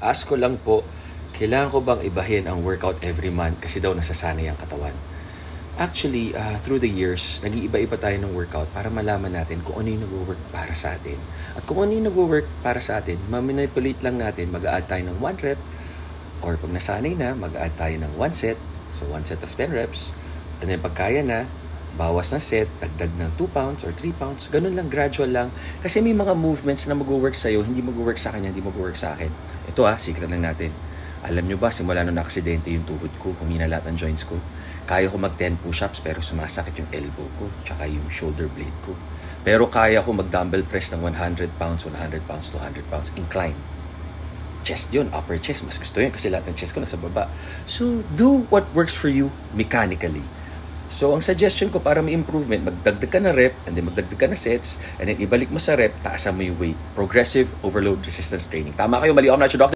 Ask ko lang po, kailangan ko bang ibahin ang workout every month kasi daw nasasanay ang katawan? Actually, through the years, nag-iiba-iba tayo ng workout para malaman natin kung ano yung nag-work para sa atin. At kung ano yung nag-work para sa atin, mamanipulate lang natin, mag-a-add tayo ng 1 rep, or pag nasanay na, mag-add tayo ng 1 set, so 1 set of 10 reps, and then pag kaya na, bawas na set, dagdag ng 2 pounds or 3 pounds, ganun lang, gradual lang. Kasi may mga movements na mag-work sa'yo, hindi mag-work sa kanya, hindi mag-work sa akin. Ito secret lang natin. Alam nyo ba, simula nung naksidente yung tuhod ko, humina lahat ng joints ko. Kaya ko mag 10 push-ups pero sumasakit yung elbow ko, tsaka yung shoulder blade ko. Pero kaya ko mag-dumbbell press ng 100 pounds, 100 pounds, 200 pounds, incline. Chest yun, upper chest, mas gusto yun kasi lahat ng chest ko nasa baba. So, do what works for you mechanically. So, ang suggestion ko para may improvement, magdagdag ka na rep, and then magdagdag ka na sets, and then ibalik mo sa rep, taasan mo yung weight. Progressive overload resistance training. Tama kayo, mali ako, I'm not your doctor.